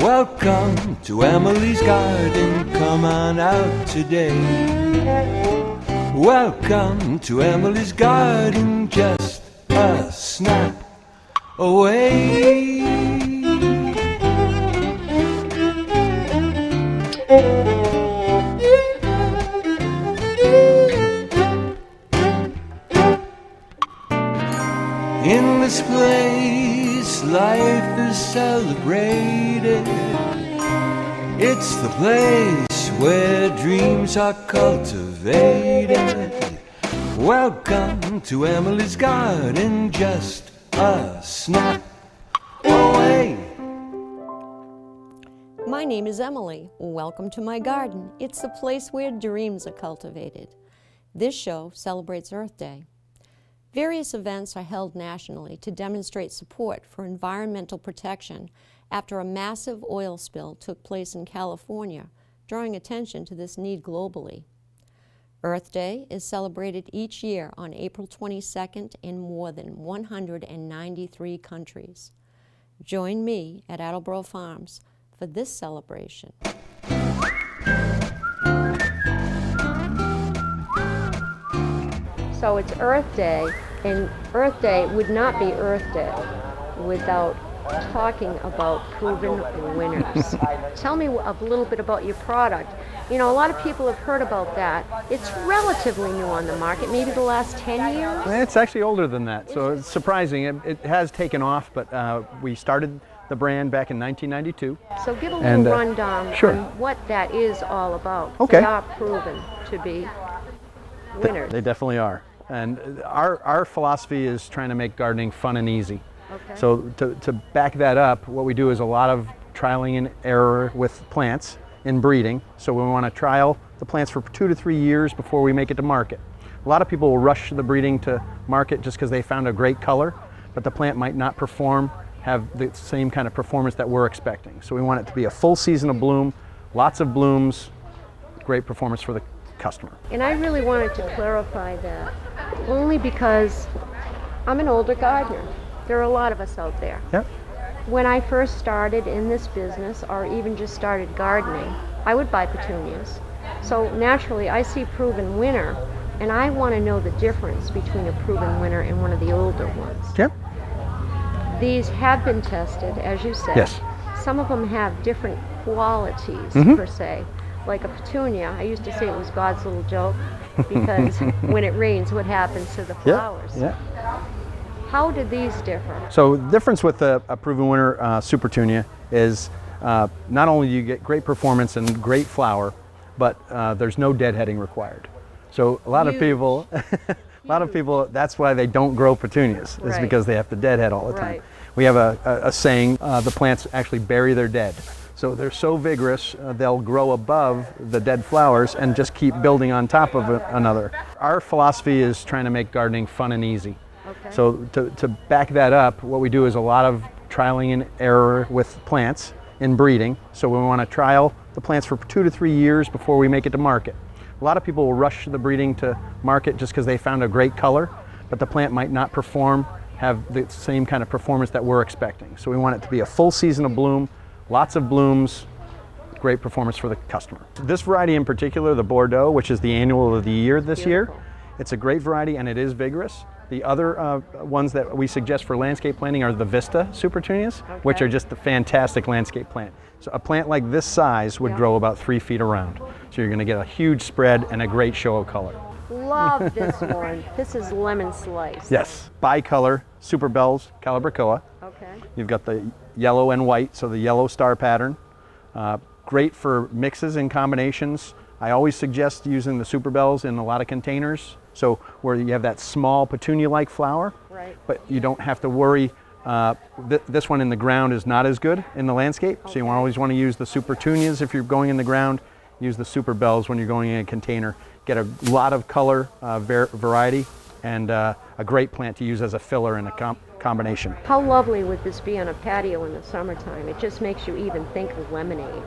Welcome to Emily's Garden, come on out today. Welcome to Emily's Garden, just a snap away. In this place, life is celebrated. It's the place where dreams are cultivated. Welcome to Emily's Garden, just a snap away. My name is Emily. Welcome to my garden. It's the place where dreams are cultivated. This show celebrates Earth Day. Various events are held nationally to demonstrate support for environmental protection after a massive oil spill took place in California, drawing attention to this need globally. Earth Day is celebrated each year on April 22nd in more than 193 countries. Join me at Attleboro Farms for this celebration. So it's Earth Day, and Earth Day would not be Earth Day without talking about proven winners. Tell me a little bit about your product. You know, a lot of people have heard about that. It's relatively new on the market, maybe the last 10 years? It's actually older than that, so it's surprising. It has taken off, but we started the brand back in 1992. So give a little rundown sure. on what that is all about. Okay. They are proven to be winners. They definitely are. And our philosophy is trying to make gardening fun and easy. Okay. So to back that up, what we do is a lot of trialing and error with plants in breeding. So we want to trial the plants for 2 to 3 years before we make it to market. A lot of people will rush the breeding to market just because they found a great color, but the plant might not have the same kind of performance that we're expecting. So we want it to be a full season of bloom, lots of blooms, great performance for the customer. And I really wanted to clarify that, only because I'm an older gardener. There are a lot of us out there. Yep. When I first started in this business, or even just started gardening, I would buy petunias. So naturally, I see proven winner, and I want to know the difference between a proven winner and one of the older ones. Yep. These have been tested, as you said. Yes. Some of them have different qualities, per se. Like a petunia, I used to say it was God's little joke, because when it rains, what happens to the flowers? Yeah. How do these differ? So the difference with a proven winner Super Petunia is not only do you get great performance and great flower, but there's no deadheading required. So a lot of people, that's why they don't grow petunias, is because they have to deadhead all the time. Right. We have a saying, the plants actually bury their dead. So they're so vigorous, they'll grow above the dead flowers and just keep building on top of another. Our philosophy is trying to make gardening fun and easy. Okay. So to back that up, what we do is a lot of trialing and error with plants in breeding. So we want to trial the plants for 2 to 3 years before we make it to market. A lot of people will rush the breeding to market just because they found a great color, but the plant might not have the same kind of performance that we're expecting. So we want it to be a full season of bloom, lots of blooms, great performance for the customer. This variety in particular, the Bordeaux, which is the annual of the year this year, it's a great variety and it is vigorous. The other ones that we suggest for landscape planting are the Vista Super Petunias, which are just a fantastic landscape plant. So a plant like this size would grow about 3 feet around. So you're going to get a huge spread and a great show of color. Love this one. This is lemon slice. Yes, bicolor Super Bells Calibrachoa. Okay. You've got the yellow and white, so the yellow star pattern. Great for mixes and combinations. I always suggest using the Super Bells in a lot of containers, so where you have that small petunia-like flower, but you don't have to worry. This one in the ground is not as good in the landscape, so you always want to use the Super Petunias if you're going in the ground. Use the Super Bells when you're going in a container. Get a lot of color variety and a great plant to use as a filler in a combination. How lovely would this be on a patio in the summertime? It just makes you even think of lemonade.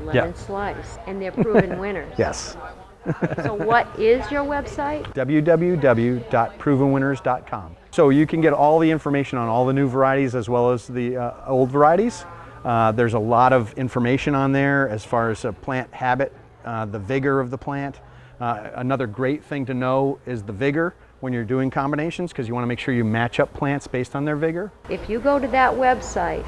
Lemon slice, and they're proven winners. Yes. So what is your website? www.provenwinners.com. So you can get all the information on all the new varieties as well as the old varieties. There's a lot of information on there as far as a plant habit, the vigor of the plant. Another great thing to know is the vigor when you're doing combinations, because you want to make sure you match up plants based on their vigor. If you go to that website,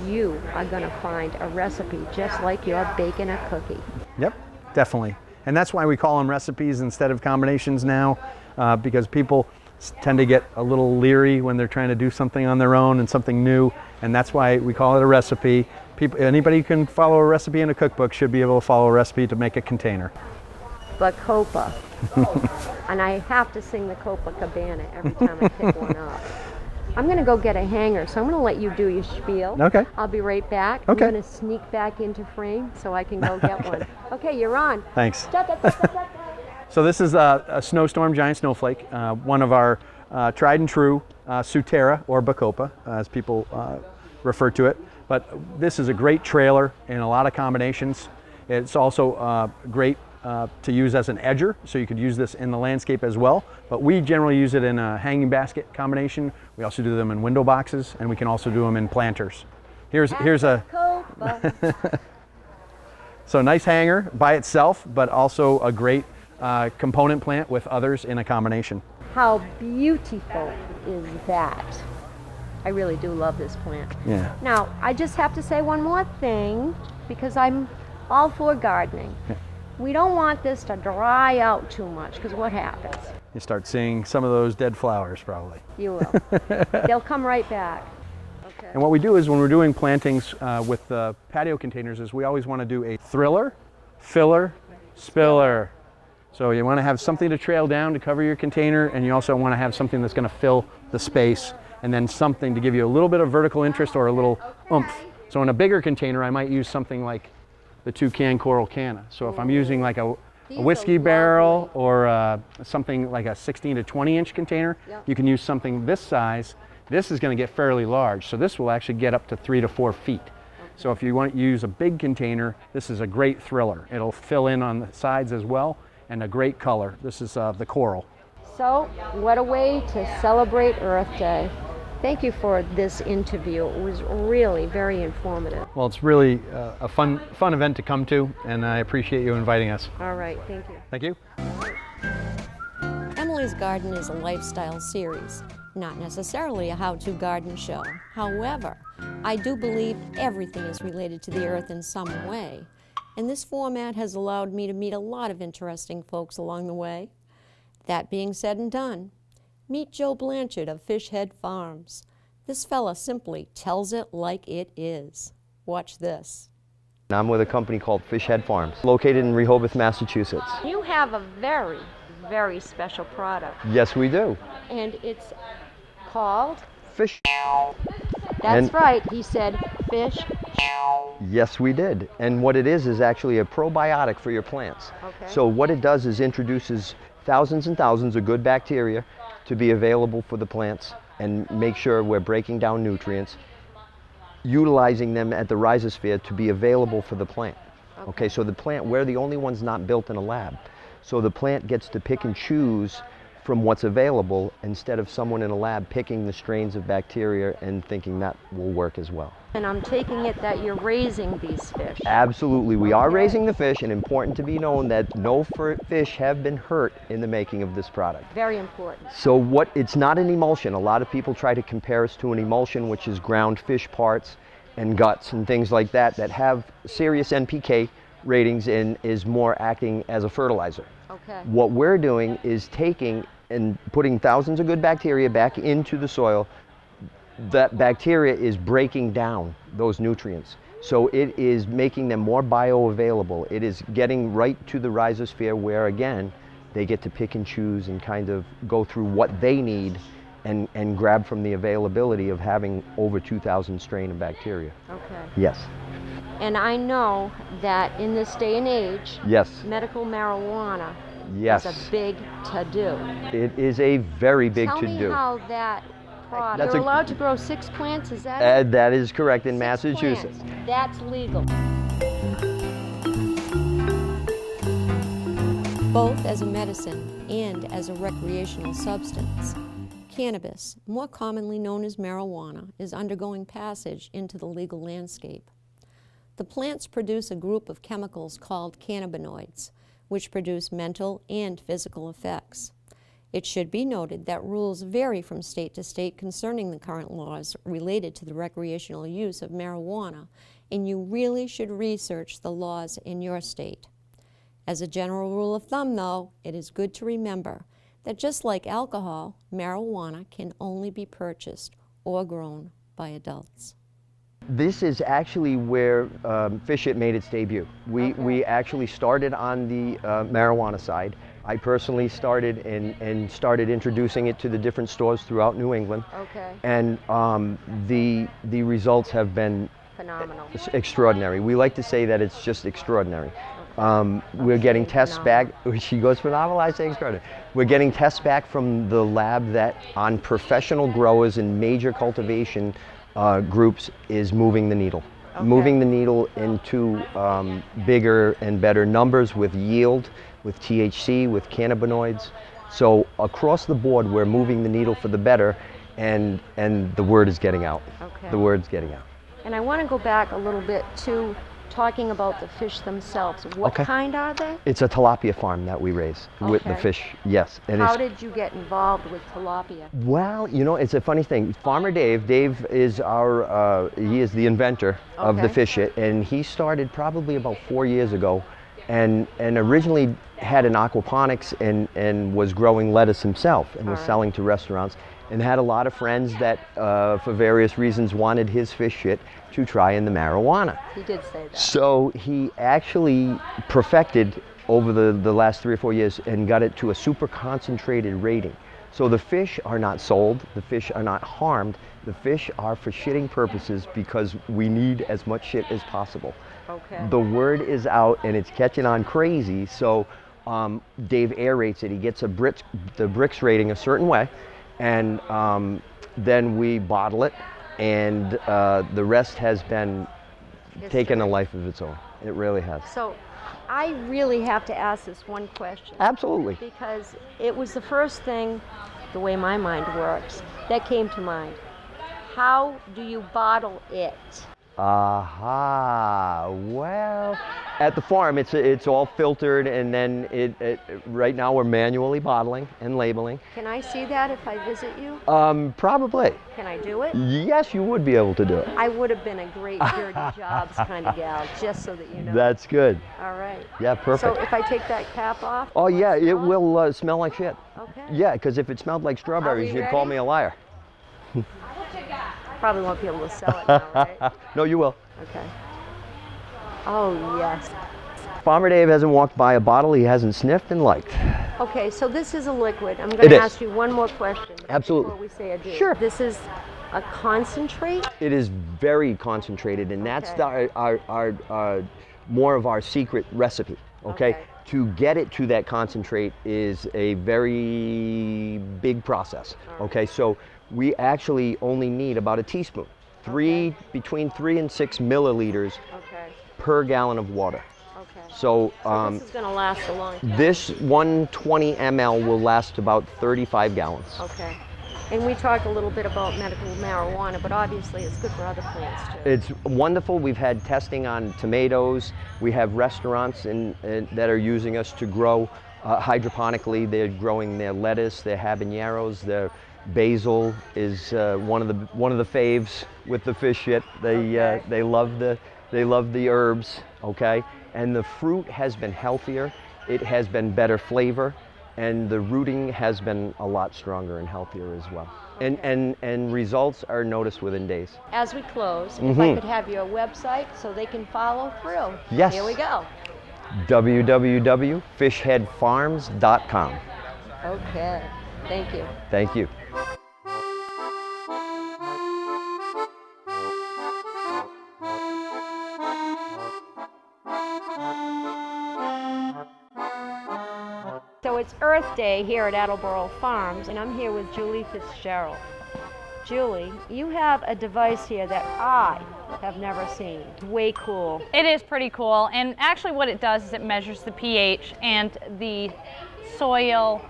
you are going to find a recipe just like you're baking a cookie. Yep, definitely. And that's why we call them recipes instead of combinations now, because people tend to get a little leery when they're trying to do something on their own and something new, and that's why we call it a recipe. Anybody who can follow a recipe in a cookbook should be able to follow a recipe to make a container. Bacopa. And I have to sing the Copacabana every time I pick one up. I'm going to go get a hanger, so I'm going to let you do your spiel. Okay. I'll be right back. Okay. I'm going to sneak back into frame so I can go get one. Okay, you're on. Thanks. So this is a snowstorm giant snowflake, one of our tried and true Suterra, or Bacopa, as people refer to it. But this is a great trailer in a lot of combinations. It's also great to use as an edger, so you could use this in the landscape as well. But we generally use it in a hanging basket combination. We also do them in window boxes, and we can also do them in planters. Here's a so nice hanger by itself, but also a great component plant with others in a combination. How beautiful is that? I really do love this plant. Yeah. Now, I just have to say one more thing, because I'm all for gardening. Yeah. We don't want this to dry out too much, because what happens? You start seeing some of those dead flowers probably. You will. They'll come right back. Okay. And what we do is when we're doing plantings with patio containers is we always want to do a thriller, filler, spiller. So you want to have something to trail down to cover your container, and you also want to have something that's going to fill the space, and then something to give you a little bit of vertical interest or a little oomph. So in a bigger container, I might use something like the Toucan Coral Canna. So if I'm using like a whiskey barrel or something like a 16 to 20 inch container, you can use something this size. This is going to get fairly large, so this will actually get up to 3 to 4 feet. So if you want to use a big container, this is a great thriller. It'll fill in on the sides as well, and a great color. This is the coral. So, what a way to celebrate Earth Day. Thank you for this interview. It was really very informative. Well, it's really a fun event to come to, and I appreciate you inviting us. All right, thank you. Thank you. Emily's Garden is a lifestyle series, not necessarily a how-to garden show. However, I do believe everything is related to the earth in some way, and this format has allowed me to meet a lot of interesting folks along the way. That being said and done, meet Joe Blanchard of Fishhead Farms. This fella simply tells it like it is. Watch this. I'm with a company called Fishhead Farms, located in Rehoboth, Massachusetts. You have a very, very special product, Yes, we do. and it's called, Fish. that's And- right, he said fish. Yes, we did. And what it is actually a probiotic for your plants. Okay. So what it does is introduces thousands and thousands of good bacteria to be available for the plants and make sure we're breaking down nutrients, utilizing them at the rhizosphere to be available for the plant. Okay, so the plant, we're the only ones not built in a lab. So the plant gets to pick and choose from what's available instead of someone in a lab picking the strains of bacteria and thinking that will work as well. And I'm taking it that you're raising these fish. Absolutely, we are raising the fish, and important to be known that no fish have been hurt in the making of this product. Very important. So it's not an emulsion. A lot of people try to compare us to an emulsion, which is ground fish parts and guts and things like that have serious NPK ratings and is more acting as a fertilizer. Okay. What we're doing is taking and putting thousands of good bacteria back into the soil. That bacteria is breaking down those nutrients. So it is making them more bioavailable. It is getting right to the rhizosphere where, again, they get to pick and choose and kind of go through what they need and grab from the availability of having over 2,000 strain of bacteria. Okay. Yes. And I know that in this day and age, Yes. medical marijuana Yes. is a big to-do. It is a very big Tell to-do. me how that product, That's you're a- allowed to grow 6 plants, is that it? That is correct in 6 Massachusetts. plants. That's legal. Both as a medicine and as a recreational substance, cannabis, more commonly known as marijuana, is undergoing passage into the legal landscape. The plants produce a group of chemicals called cannabinoids, which produce mental and physical effects. It should be noted that rules vary from state to state concerning the current laws related to the recreational use of marijuana, and you really should research the laws in your state. As a general rule of thumb, though, it is good to remember that just like alcohol, marijuana can only be purchased or grown by adults. This is actually where Fish It made its debut. We actually started on the marijuana side. I personally started and started introducing it to the different stores throughout New England. Okay. And the results have been Phenomenal. extraordinary. We like to say that it's just extraordinary. We're getting tests back. She goes phenomenal. I say extraordinary. We're getting tests back from the lab that on professional growers in major cultivation groups is moving the needle. Okay. Moving the needle into bigger and better numbers with yield, with THC, with cannabinoids. So across the board, we're moving the needle for the better, and the word is getting out. Okay. The word's getting out. And I want to go back a little bit to talking about the fish themselves. What Okay. kind are they? It's a tilapia farm that we raise with the Okay. fish. Yes. And How it's, did you get involved with tilapia? well, you know, it's a funny thing. Farmer Dave is our, he is the inventor of the Okay. Fish It, and he started probably about 4 years ago, and originally had an aquaponics and was growing lettuce himself and was Alright. selling to restaurants, and had a lot of friends that, for various reasons, wanted his Fish It to try in the marijuana. He did say that. So he actually perfected over the last 3 or 4 years and got it to a super concentrated rating. So the fish are not sold, the fish are not harmed, the fish are for shitting purposes because we need as much shit as possible. Okay. The word is out and it's catching on crazy, so Dave aerates it. He gets the Brix rating a certain way, and then we bottle it, and the rest has been taken a life of its own. It really has. So I really have to ask this one question. Absolutely. Because it was the first thing, the way my mind works, that came to mind. How do you bottle it? Aha. Well, at the farm, it's all filtered, and then right now we're manually bottling and labeling. Can I see that if I visit you? Probably. Can I do it? Yes, you would be able to do it. I would have been a great dirty jobs kind of gal, just so that you know. That's good. All right. Yeah, perfect. So if I take that cap off? Oh will yeah, it smell will smell like shit. Okay. Yeah, because if it smelled like strawberries, you'd call ready? me a liar. Probably won't be able to sell it now, right? No, you will. Okay. Oh, yes. Farmer Dave hasn't walked by a bottle he hasn't sniffed and liked. Okay, so this is a liquid. I'm It going to is. ask you one more question. Absolutely. Before we say adieu. Sure. This is a concentrate? It is very concentrated, and that's Okay. our more of our secret recipe. Okay? To get it to that concentrate is a very big process. Okay, so we actually only need about a teaspoon, between 3 and 6 milliliters Okay. per gallon of water. Okay. So This is going to last a long time. this 120 ml will last about 35 gallons. Okay. And we talked a little bit about medical marijuana, but obviously it's good for other plants too. It's wonderful. We've had testing on tomatoes. We have restaurants that are using us to grow hydroponically. They're growing their lettuce, their habaneros, their basil is one of the faves with the Fish It. They love the herbs. Okay, and the fruit has been healthier. It has been better flavor. And the rooting has been a lot stronger and healthier as well. And results are noticed within days. As we close, if I could have your website so they can follow through. Yes. Here we go. www.fishheadfarms.com. Okay. Thank you. Thank you. So it's Earth Day here at Attleboro Farms, and I'm here with Julie Fitzgerald. Julie, you have a device here that I have never seen. It's way cool. It is pretty cool, and actually what it does is it measures the pH and the soil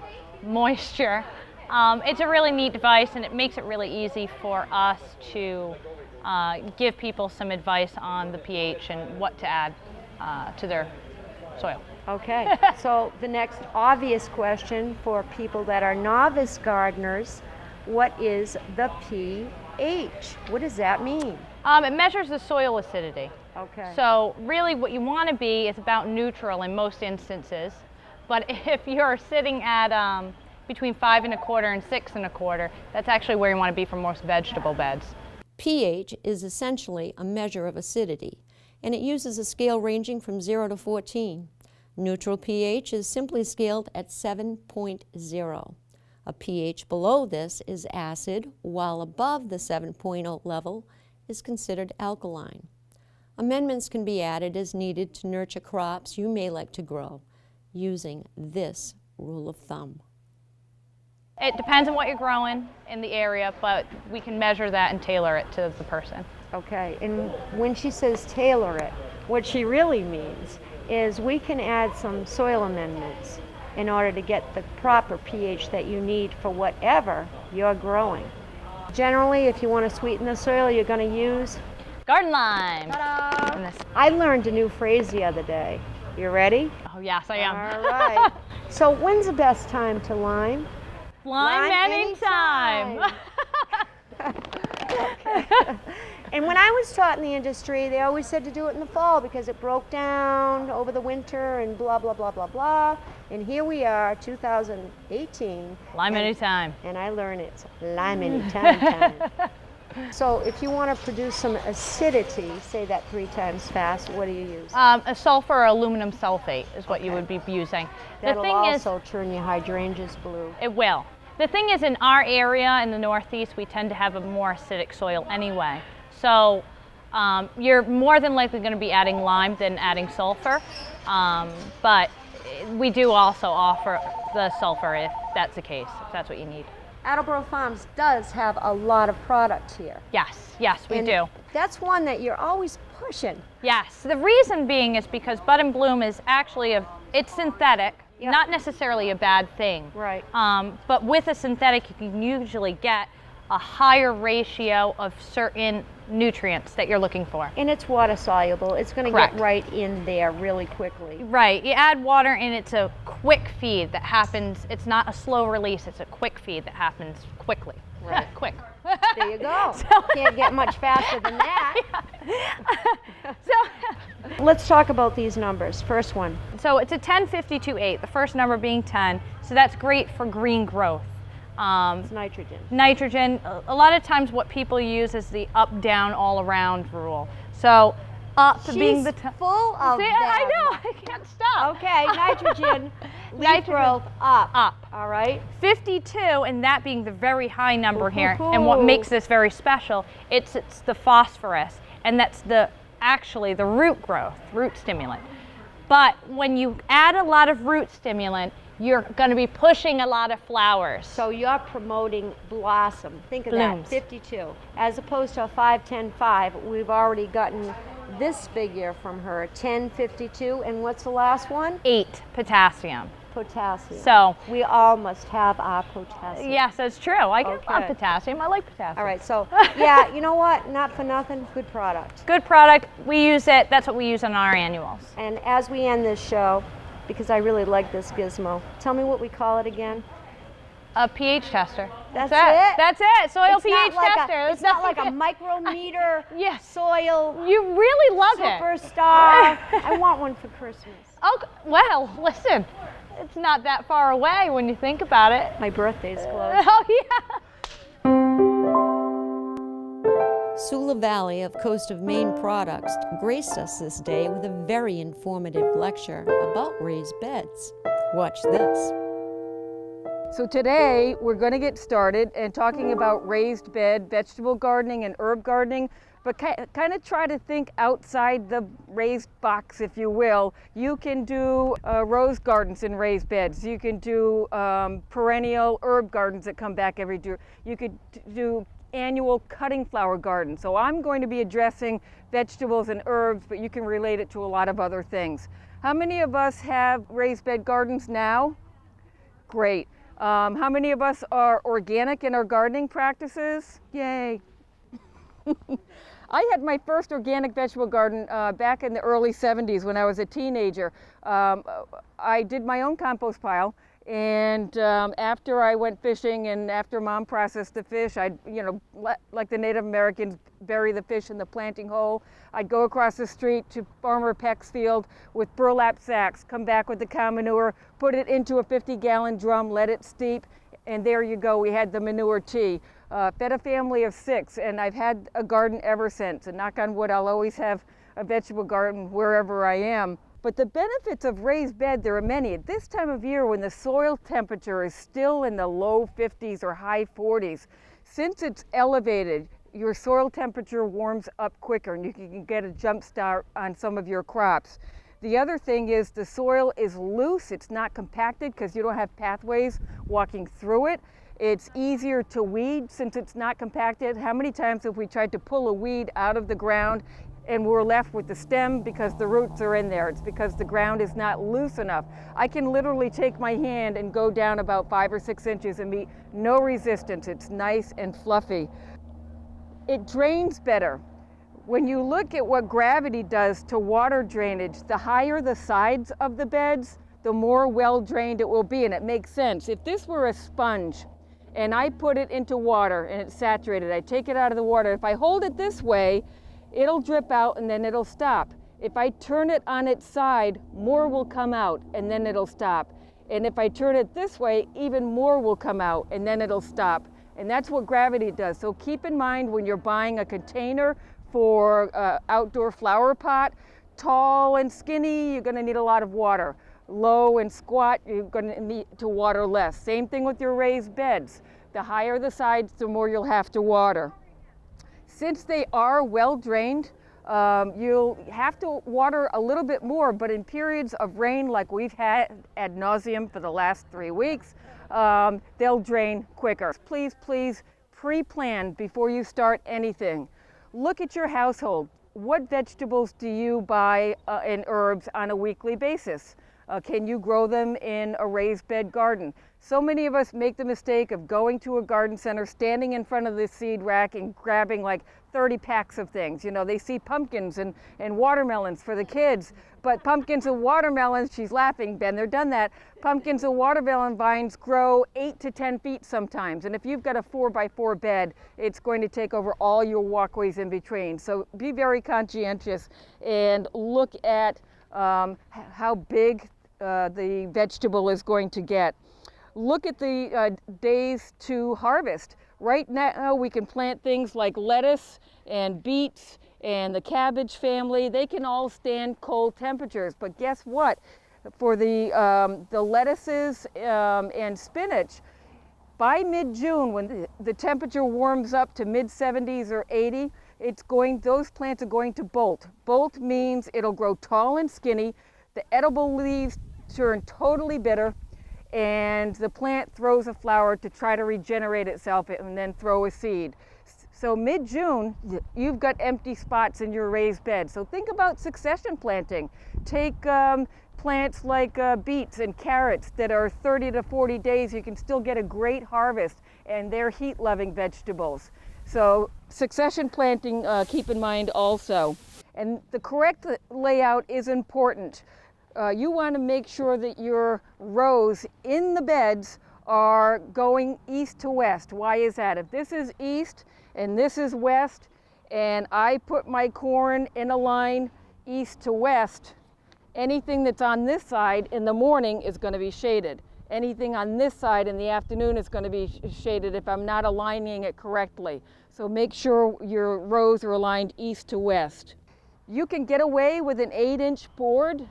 moisture. It's a really neat device, and it makes it really easy for us to give people some advice on the pH and what to add to their soil. Okay, so the next obvious question for people that are novice gardeners, what is the pH? What does that mean? It measures the soil acidity. Okay. So really what you want to be is about neutral in most instances. But if you're sitting at between 5 1/4 and 6 1/4, that's actually where you want to be for most vegetable beds. pH is essentially a measure of acidity, and it uses a scale ranging from 0 to 14. Neutral pH is simply scaled at 7.0. A pH below this is acid, while above the 7.0 level is considered alkaline. Amendments can be added as needed to nurture crops you may like to grow using this rule of thumb. It depends on what you're growing in the area, but we can measure that and tailor it to the person. Okay, and when she says tailor it, what she really means is we can add some soil amendments in order to get the proper pH that you need for whatever you're growing. Generally, if you want to sweeten the soil, you're going to use Garden lime. ta-da! And this- I learned a new phrase the other day. You ready? Oh yes, I am. All right. So when's the best time to lime? Lime anytime. And when I was taught in the industry, they always said to do it in the fall because it broke down over the winter and blah, blah, blah, blah, blah. And here we are, 2018. Lime anytime. And I learn it's lime anytime time. So if you want to produce some acidity, say that 3 times fast, what do you use? A sulfur or aluminum sulfate is what you would be using. That'll the thing also turn your hydrangeas blue. it will. The thing is, in our area in the Northeast, we tend to have a more acidic soil anyway. So you're more than likely going to be adding lime than adding sulfur. But we do also offer the sulfur if that's the case, if that's what you need. Attleboro Farms does have a lot of product here. Yes, yes, we And do. That's one that you're always pushing. Yes, the reason being is because Bud and Bloom is actually it's synthetic, Yep. not necessarily a bad thing. Right. But with a synthetic, you can usually get a higher ratio of certain nutrients that you're looking for. And it's water soluble. It's going to Correct. get right in there really quickly. Right, you add water and it's a quick feed that happens, it's not a slow release, it's a quick feed that happens quickly. Right. Quick. There you go. Can't get much faster than that. Let's talk about these numbers. First one. So it's a 10, 52, 8, the first number being 10, so that's great for green growth. It's nitrogen. Nitrogen, a lot of times what people use is the up, down, all around rule. So up being the full of See, them. I know, I can't stop. Okay, nitrogen, leaf Nitrogen. growth up. Up. All right. 52, and that being the very high number here, Ooh. and what makes this very special, it's the phosphorus, and that's actually the root growth, root stimulant. But when you add a lot of root stimulant, you're going to be pushing a lot of flowers. So you're promoting blossom. Think of Blooms. that, 52. As opposed to a 5, 10, 5, we've already gotten this figure from her, 10, 52. And what's the last one? 8, potassium. Potassium. So, we all must have our potassium. yes, that's true. I love Okay. potassium. I like potassium. All right, so yeah, you know what? Not for nothing, good product. Good product. We use it. That's what we use on our annuals. And as we end this show, because I really like this gizmo, tell me what we call it again. A pH tester. That's it? That's it. Soil It's pH not like tester. it's not like a micrometer Yes. soil You really love it. superstar. I want one for Christmas. Oh, well, listen. It's not that far away when you think about it. My birthday's close. Oh, yeah. Sula Valley of Coast of Maine Products graced us this day with a very informative lecture about raised beds. Watch this. So today we're going to get started and talking about raised bed, vegetable gardening and herb gardening, but kind of try to think outside the raised box, if you will. You can do rose gardens in raised beds. You can do perennial herb gardens that come back every year. You could do annual cutting flower gardens. So I'm going to be addressing vegetables and herbs, but you can relate it to a lot of other things. How many of us have raised bed gardens now? Great. How many of us are organic in our gardening practices? Yay. I had my first organic vegetable garden back in the early 70s when I was a teenager. I did my own compost pile, and after I went fishing and after Mom processed the fish, I'd, like the Native Americans, bury the fish in the planting hole. I'd go across the street to Farmer Peck's field with burlap sacks, come back with the cow manure, put it into a 50-gallon drum, let it steep, and there you go, we had the manure tea. Fed a family of 6, and I've had a garden ever since. And knock on wood, I'll always have a vegetable garden wherever I am. But the benefits of raised bed, there are many. At this time of year when the soil temperature is still in the low 50s or high 40s, since it's elevated, your soil temperature warms up quicker and you can get a jump start on some of your crops. The other thing is the soil is loose, it's not compacted because you don't have pathways walking through it. It's easier to weed since it's not compacted. How many times have we tried to pull a weed out of the ground and we're left with the stem because the roots are in there? It's because the ground is not loose enough. I can literally take my hand and go down about 5 or 6 inches and meet no resistance. It's nice and fluffy. It drains better. When you look at what gravity does to water drainage, the higher the sides of the beds, the more well drained it will be, and it makes sense. If this were a sponge and I put it into water and it's saturated, I take it out of the water. If I hold it this way, it'll drip out and then it'll stop. If I turn it on its side, more will come out and then it'll stop. And if I turn it this way, even more will come out and then it'll stop. And that's what gravity does. So keep in mind when you're buying a container for outdoor flower pot, tall and skinny, you're going to need a lot of water. Low and squat, you're going to need to water less. Same thing with your raised beds. The higher the sides, the more you'll have to water. Since they are well drained, you'll have to water a little bit more, but in periods of rain like we've had ad nauseum for the last 3 weeks, they'll drain quicker. Please pre-plan before you start anything. Look at your household. What vegetables do you buy and herbs on a weekly basis? Can you grow them in a raised bed garden? So many of us make the mistake of going to a garden center, standing in front of the seed rack and grabbing like 30 packs of things. You know, they see pumpkins and watermelons for the kids, but pumpkins and watermelons, she's laughing, Ben, they're done that. Pumpkins and watermelon vines grow 8 to 10 feet sometimes. And if you've got a 4x4 bed, it's going to take over all your walkways in between. So be very conscientious and look at how big the vegetable is going to get. Look at the days to harvest. Right now we can plant things like lettuce and beets and the cabbage family. They can all stand cold temperatures, but guess what? For the lettuces and spinach, by mid-June, when the temperature warms up to mid-70s or 80, those plants are going to bolt. Bolt means it'll grow tall and skinny. The edible leaves turn totally bitter, and the plant throws a flower to try to regenerate itself and then throw a seed. So mid-June, you've got empty spots in your raised bed. So think about succession planting. Take plants like beets and carrots that are 30 to 40 days. You can still get a great harvest, and they're heat-loving vegetables. So succession planting, keep in mind also. And the correct layout is important. You want to make sure that your rows in the beds are going east to west. Why is that? If this is east and this is west, and I put my corn in a line east to west, anything that's on this side in the morning is going to be shaded. Anything on this side in the afternoon is going to be shaded if I'm not aligning it correctly. So make sure your rows are aligned east to west. You can get away with an 8-inch board.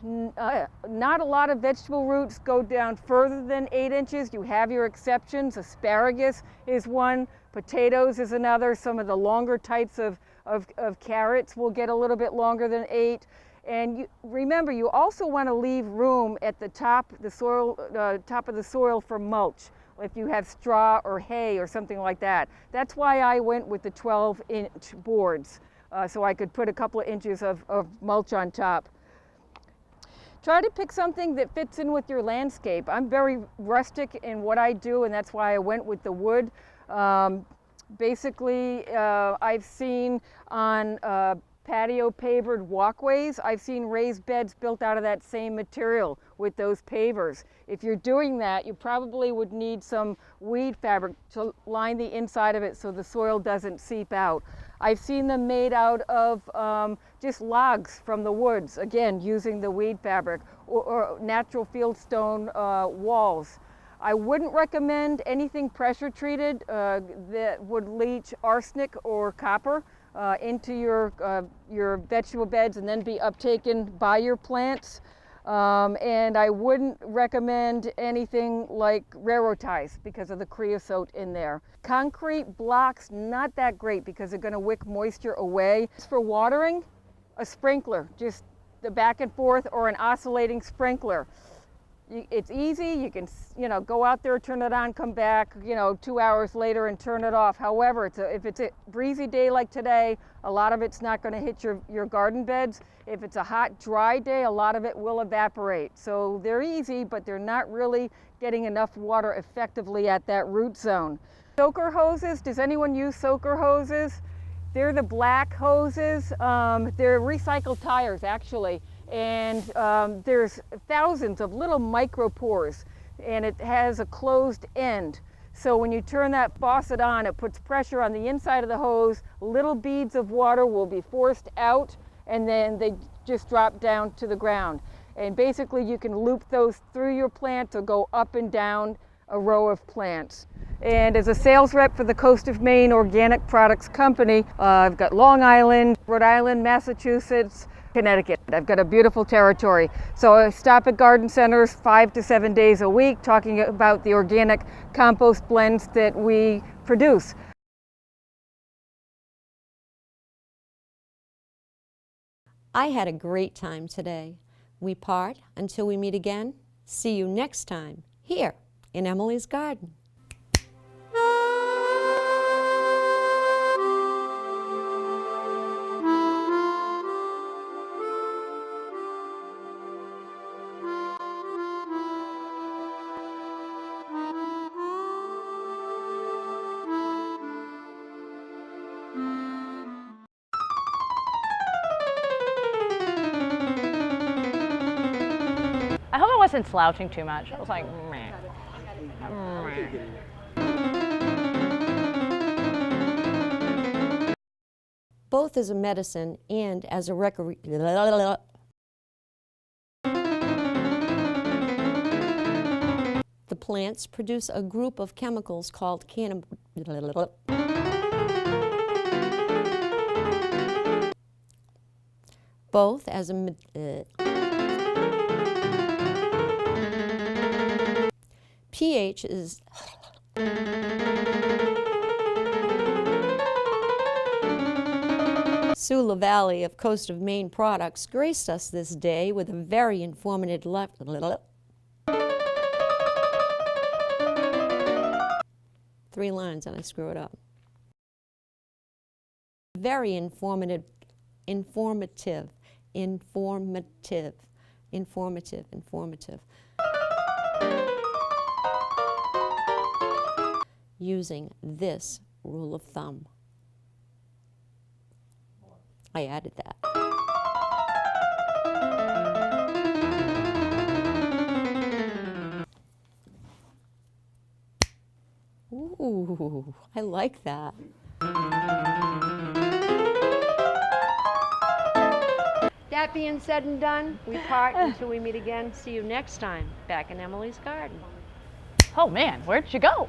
Not a lot of vegetable roots go down further than 8 inches. You have your exceptions. Asparagus is one, potatoes is another. Some of the longer types of carrots will get a little bit longer than 8. And remember, you also want to leave room at the top, top of the soil for mulch, if you have straw or hay or something like that. That's why I went with the 12-inch boards. So I could put a couple of inches of mulch on top. Try to pick something that fits in with your landscape. I'm very rustic in what I do, and that's why I went with the wood. Basically, I've seen on patio pavered walkways, I've seen raised beds built out of that same material with those pavers. If you're doing that, you probably would need some weed fabric to line the inside of it so the soil doesn't seep out. I've seen them made out of just logs from the woods, again, using the weed fabric, or natural fieldstone walls. I wouldn't recommend anything pressure treated that would leach arsenic or copper into your vegetable beds and then be uptaken by your plants. And I wouldn't recommend anything like railroad ties because of the creosote in there. Concrete blocks, not that great because they're going to wick moisture away. For watering, a sprinkler, just the back and forth, or an oscillating sprinkler. It's easy. You can, go out there, turn it on, come back, 2 hours later and turn it off. However, if it's a breezy day like today, a lot of it's not going to hit your garden beds. If it's a hot, dry day, a lot of it will evaporate. So they're easy, but they're not really getting enough water effectively at that root zone. Soaker hoses, does anyone use soaker hoses? They're the black hoses. They're recycled tires, actually. And there's thousands of little micropores, and it has a closed end. So when you turn that faucet on, it puts pressure on the inside of the hose. Little beads of water will be forced out, and then they just drop down to the ground. And basically you can loop those through your plant to go up and down a row of plants. And as a sales rep for the Coast of Maine Organic Products Company, I've got Long Island, Rhode Island, Massachusetts, Connecticut. I've got a beautiful territory. So I stop at garden centers 5 to 7 days a week talking about the organic compost blends that we produce. I had a great time today. We part until we meet again. See you next time here in Emily's Garden. I hope I wasn't slouching too much. I was like, meh. Both as a medicine and as a The plants produce a group of chemicals called both as a pH is Sue LaValle of Coast of Maine Products graced us this day with a very informative three lines and I screw it up. Very informative. Using this rule of thumb. I added that. Ooh, I like that. That being said and done, we part until we meet again. See you next time back in Emily's Garden. Oh man, where'd you go?